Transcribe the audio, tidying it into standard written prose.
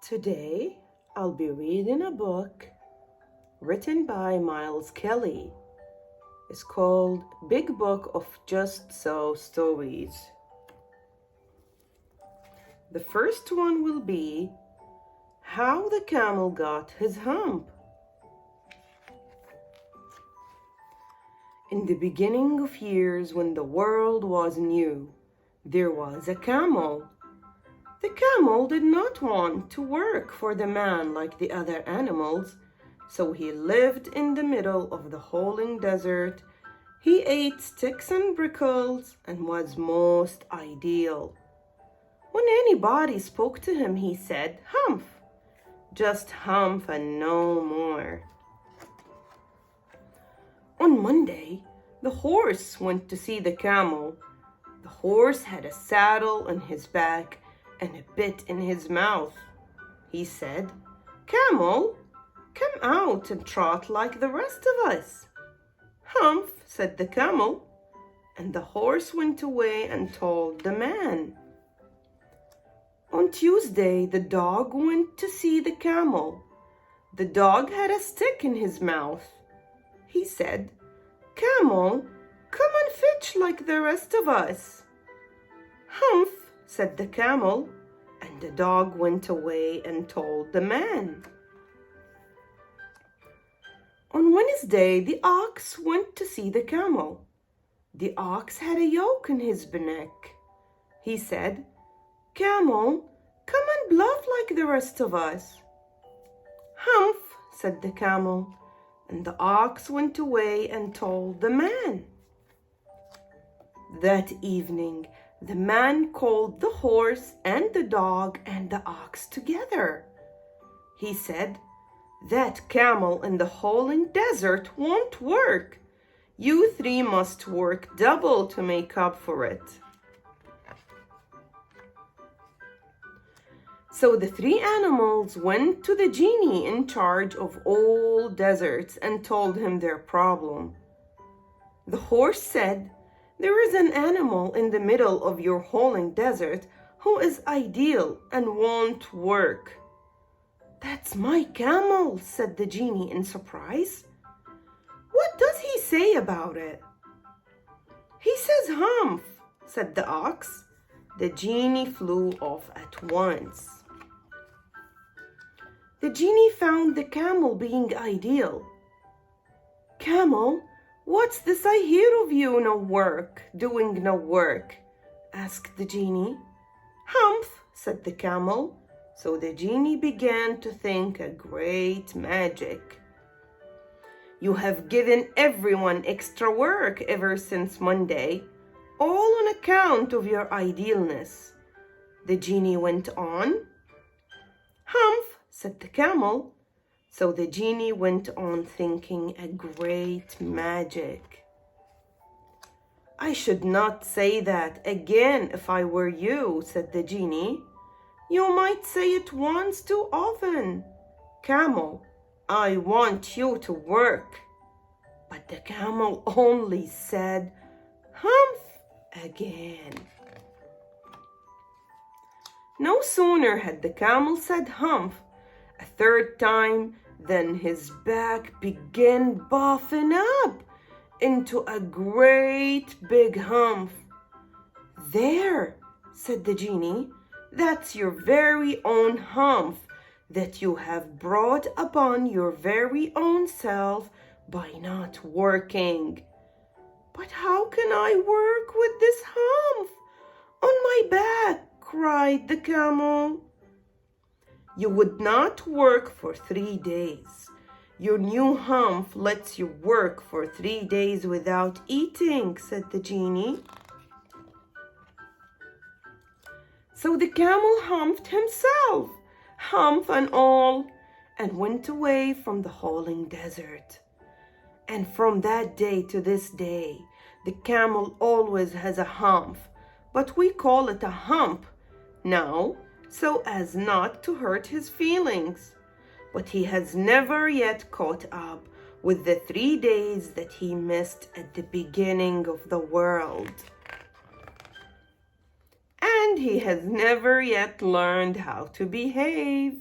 Today, I'll be reading a book written by Miles Kelly. It's called Big Book of Just So Stories. The first one will be How the Camel Got His Hump. In the beginning of years, when the world was new, there was a camel. The camel did not want to work for the man like the other animals, so he lived in the middle of the howling desert. He ate sticks and prickles and was most ideal. When anybody spoke to him, he said, "Hump," just hump and no more. On Monday, the horse went to see the camel. The horse had a saddle on his back and a bit in his mouth. He said, "Camel, come out and trot like the rest of us." "Hump," said the camel, and the horse went away and told the man. On Tuesday, the dog went to see the camel. The dog had a stick in his mouth. He said, "Camel, come and fetch like the rest of us." "Hump," said the camel, and the dog went away and told the man. On Wednesday, the ox went to see the camel. The ox had a yoke in his neck. He said, "Camel, come and bluff like the rest of us." "Hump," said the camel, and the ox went away and told the man. That evening, the man called the horse and the dog and the ox together. He said, "That camel in the howling desert won't work. You three must work double to make up for it." So the three animals went to the genie in charge of all deserts and told him their problem. The horse said, "There is an animal in the middle of your howling desert who is ideal and won't work." "That's my camel," said the genie in surprise. "What does he say about it?" "He says hump," said the ox. The genie flew off at once. The genie found the camel being ideal. "Camel, what's this I hear of you doing no work?" asked the genie. "Hump," said the camel. So the genie began to think a great magic. "You have given everyone extra work ever since Monday, all on account of your idealness." The genie went on. "Hump," said the camel. So the genie went on thinking a great magic. "I should not say that again if I were you," said the genie. "You might say it once too often. Camel, I want you to work." But the camel only said, "Hump," again. No sooner had the camel said hump a third time than his back began buffing up into a great big hump. "There," said the genie, "that's your very own hump that you have brought upon your very own self by not working." "But how can I work with this hump on my back?" cried the camel. "You would not work for 3 days. Your new hump lets you work for 3 days without eating," said the genie. So the camel humped himself, hump and all, and went away from the howling desert. And from that day to this day, the camel always has a hump, but we call it a hump now so as not to hurt his feelings. But he has never yet caught up with the 3 days that he missed at the beginning of the world. And he has never yet learned how to behave.